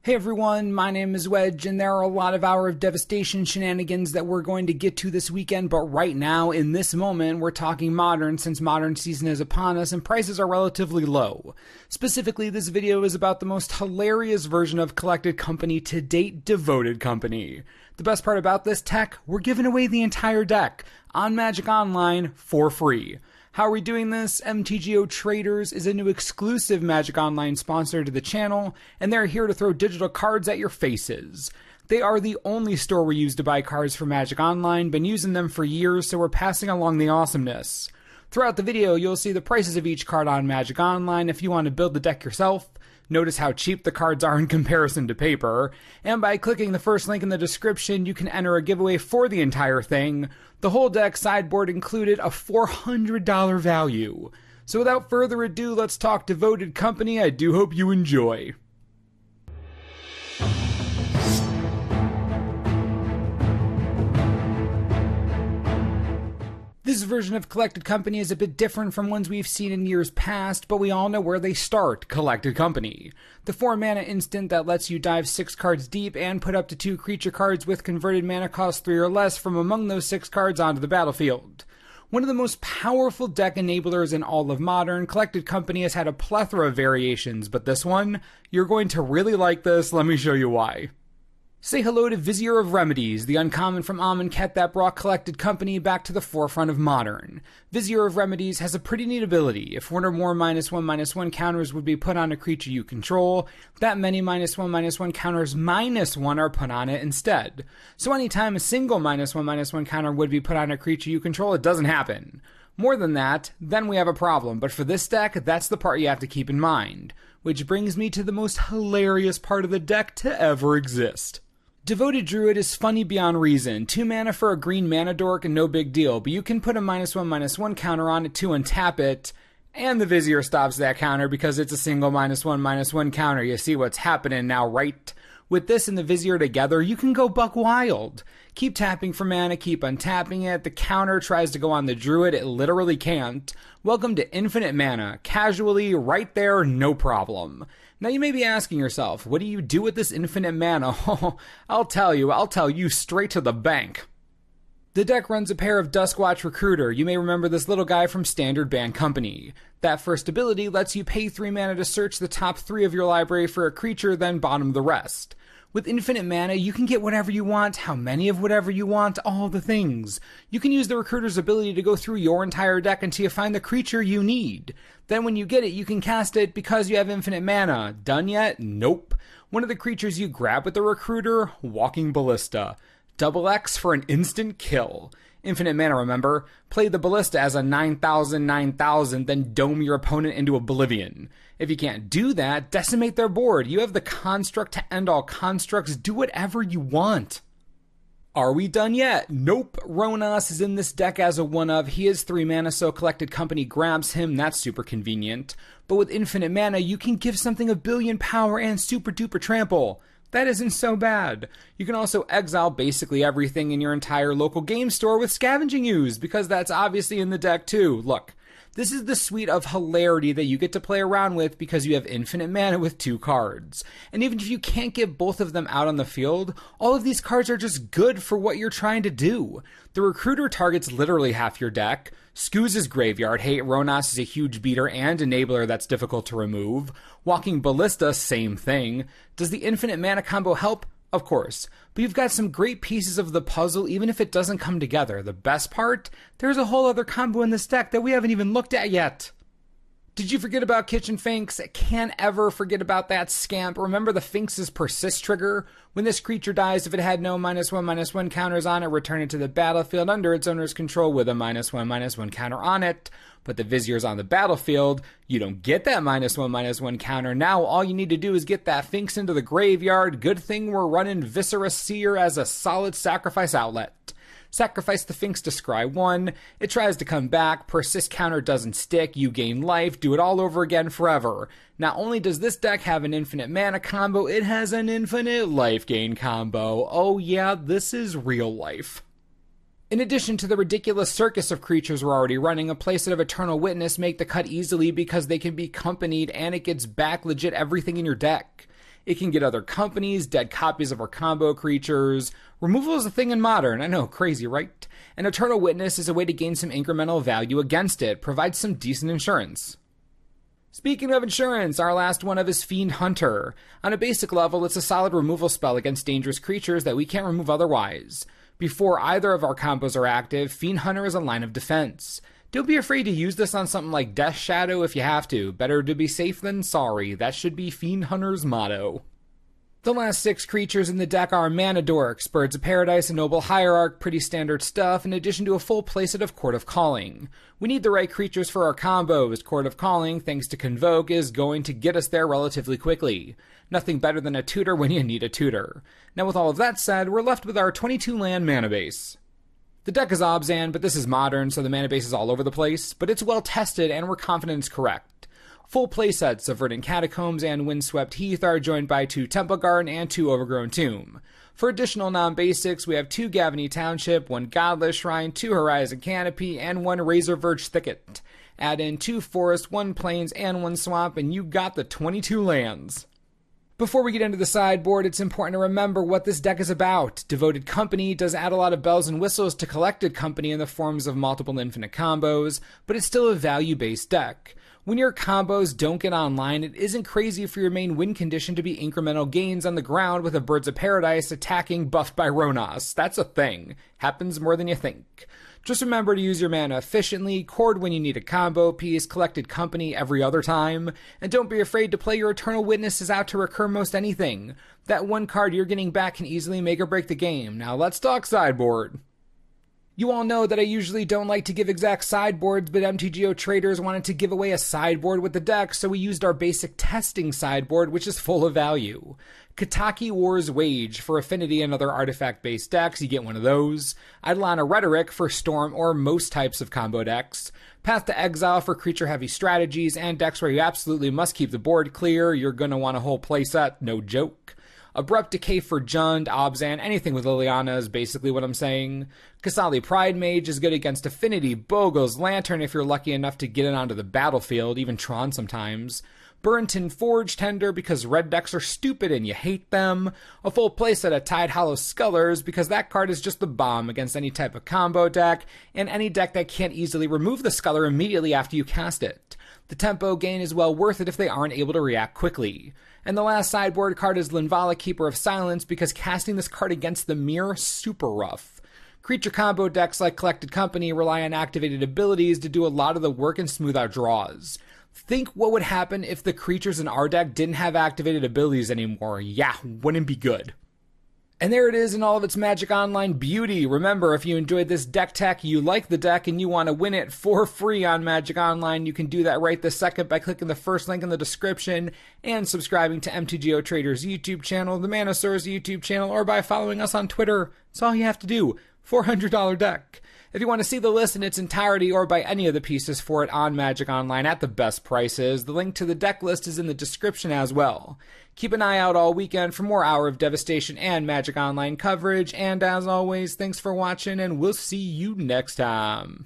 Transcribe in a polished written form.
Hey everyone, my name is Wedge, and there are a lot of Hour of Devastation shenanigans that we're going to get to this weekend, but right now, in this moment, we're talking Modern since Modern season is upon us and prices are relatively low. Specifically, this video is about the most hilarious version of Collected Company to date, Devoted Company. The best part about this tech, we're giving away the entire deck on Magic Online for free. How are we doing this? MTGO Traders is a new exclusive Magic Online sponsor to the channel, and they're here to throw digital cards at your faces. They are the only store we use to buy cards for Magic Online, been using them for years, so we're passing along the awesomeness. Throughout the video, you'll see the prices of each card on Magic Online if you want to build the deck yourself. Notice how cheap the cards are in comparison to paper, and by clicking the first link in the description, you can enter a giveaway for the entire thing. The whole deck, sideboard included, a $400 value. So without further ado, let's talk Devoted Company. I do hope you enjoy. This version of Collected Company is a bit different from ones we've seen in years past, but we all know where they start, Collected Company. The 4-mana instant that lets you dive 6 cards deep and put up to 2 creature cards with converted mana cost 3 or less from among those 6 cards onto the battlefield. One of the most powerful deck enablers in all of Modern, Collected Company has had a plethora of variations, but this one, you're going to really like this, let me show you why. Say hello to Vizier of Remedies, the uncommon from Amonkhet that brought Collected Company back to the forefront of Modern. Vizier of Remedies has a pretty neat ability. If one or more -1/-1 counters would be put on a creature you control, that many -1/-1 counters -1 are put on it instead. So anytime a single -1/-1 counter would be put on a creature you control, it doesn't happen. More than that, then we have a problem, but for this deck, that's the part you have to keep in mind. Which brings me to the most hilarious part of the deck to ever exist. Devoted Druid is funny beyond reason. 2 mana for a green mana dork and no big deal, but you can put a -1/-1 counter on it to untap it, and the Vizier stops that counter because it's a single -1/-1 counter. You see what's happening now, right? With this and the Vizier together, you can go buck wild. Keep tapping for mana, keep untapping it. The counter tries to go on the Druid, it literally can't. Welcome to infinite mana. Casually, right there, no problem. Now you may be asking yourself, what do you do with this infinite mana? Oh, I'll tell you straight to the bank. The deck runs a pair of Duskwatch Recruiter. You may remember this little guy from Standard Band Company. That first ability lets you pay 3 mana to search the top 3 of your library for a creature, then bottom the rest. With infinite mana, you can get whatever you want, how many of whatever you want, all the things. You can use the Recruiter's ability to go through your entire deck until you find the creature you need. Then when you get it, you can cast it because you have infinite mana. Done yet? Nope. One of the creatures you grab with the Recruiter, Walking Ballista. Double X for an instant kill. Infinite mana, remember? Play the Ballista as a 9,000, then dome your opponent into oblivion. If you can't do that, decimate their board. You have the construct to end all constructs. Do whatever you want. Are we done yet? Nope. Ronas is in this deck as a 1-of. He is 3 mana, so Collected Company grabs him. That's super convenient. But with infinite mana, you can give something a billion power and super duper trample. That isn't so bad. You can also exile basically everything in your entire local game store with Scavenging Ooze, because that's obviously in the deck too. Look, this is the suite of hilarity that you get to play around with because you have infinite mana with 2 cards. And even if you can't get both of them out on the field, all of these cards are just good for what you're trying to do. The Recruiter targets literally half your deck. Skooz's Graveyard. Hey, Ronas is a huge beater and enabler that's difficult to remove. Walking Ballista, same thing. Does the infinite mana combo help? Of course. But you've got some great pieces of the puzzle even if it doesn't come together. The best part? There's a whole other combo in this deck that we haven't even looked at yet. Did you forget about Kitchen Finks? Can't ever forget about that scamp. Remember the Finks' Persist trigger? When this creature dies, if it had no -1/-1 counters on it, return it to the battlefield under its owner's control with a -1/-1 counter on it. But the Vizier's on the battlefield, you don't get that -1/-1 counter. Now all you need to do is get that Finks into the graveyard. Good thing we're running Viscera Seer as a solid sacrifice outlet. Sacrifice the Finks to scry 1, it tries to come back, persist counter doesn't stick, you gain life, do it all over again forever. Not only does this deck have an infinite mana combo, it has an infinite life gain combo. Oh yeah, this is real life. In addition to the ridiculous circus of creatures we're already running, a playset of Eternal Witness make the cut easily because they can be accompanied and it gets back legit everything in your deck. It can get other companies, dead copies of our combo creatures. Removal is a thing in Modern, I know, crazy, right? And Eternal Witness is a way to gain some incremental value against it, provides some decent insurance. Speaking of insurance, our last one of is Fiend Hunter. On a basic level, it's a solid removal spell against dangerous creatures that we can't remove otherwise. Before either of our combos are active, Fiend Hunter is a line of defense. Don't be afraid to use this on something like Death Shadow if you have to. Better to be safe than sorry. That should be Fiend Hunter's motto. The last 6 creatures in the deck are Mana Dorks, Birds of Paradise, and Noble Hierarch, pretty standard stuff, in addition to a full playset of Court of Calling. We need the right creatures for our combos. Court of Calling, thanks to Convoke, is going to get us there relatively quickly. Nothing better than a tutor when you need a tutor. Now with all of that said, we're left with our 22 land mana base. The deck is Obzan, but this is Modern, so the mana base is all over the place, but it's well tested and we're confident it's correct. Full playsets of Verdant Catacombs and Windswept Heath are joined by 2 Temple Garden and 2 Overgrown Tomb. For additional non-basics, we have 2 Gavany Township, 1 Godless Shrine, 2 Horizon Canopy, and 1 Razor Verge Thicket. Add in 2 Forests, 1 Plains, and 1 Swamp, and you got the 22 lands. Before we get into the sideboard, it's important to remember what this deck is about. Devoted Company does add a lot of bells and whistles to Collected Company in the forms of multiple infinite combos, but it's still a value-based deck. When your combos don't get online, it isn't crazy for your main win condition to be incremental gains on the ground with a Birds of Paradise attacking buffed by Ronas. That's a thing. Happens more than you think. Just remember to use your mana efficiently, cord when you need a combo piece, Collected Company every other time, and don't be afraid to play your Eternal Witnesses out to recur most anything. That one card you're getting back can easily make or break the game. Now let's talk sideboard. You all know that I usually don't like to give exact sideboards, but MTGO traders wanted to give away a sideboard with the deck, so we used our basic testing sideboard, which is full of value. Kataki War's Wage for Affinity and other artifact-based decks, you get one of those. Eidolon Rhetoric for Storm or most types of combo decks. Path to Exile for creature-heavy strategies and decks where you absolutely must keep the board clear. You're gonna want a whole playset, no joke. Abrupt Decay for Jund, Obzan, anything with Liliana is basically what I'm saying. Kasali Pride Mage is good against Affinity, Bogles, Lantern if you're lucky enough to get it onto the battlefield, even Tron sometimes. Burrenton Forge Tender because red decks are stupid and you hate them. A full playset of Tide Hollow Scullers because that card is just the bomb against any type of combo deck, and any deck that can't easily remove the Sculler immediately after you cast it. The tempo gain is well worth it if they aren't able to react quickly. And the last sideboard card is Linvala, Keeper of Silence, because casting this card against the mirror, super rough. Creature combo decks like Collected Company rely on activated abilities to do a lot of the work and smooth out draws. Think what would happen if the creatures in our deck didn't have activated abilities anymore. Yeah, wouldn't be good. And there it is in all of its Magic Online beauty. Remember, if you enjoyed this deck tech, you like the deck, and you want to win it for free on Magic Online, you can do that right this second by clicking the first link in the description and subscribing to MTGO Traders YouTube channel, the Manosaurus YouTube channel, or by following us on Twitter. That's all you have to do. $400 deck. If you want to see the list in its entirety or buy any of the pieces for it on Magic Online at the best prices, the link to the deck list is in the description as well. Keep an eye out all weekend for more Hour of Devastation and Magic Online coverage, and as always, thanks for watching, and we'll see you next time.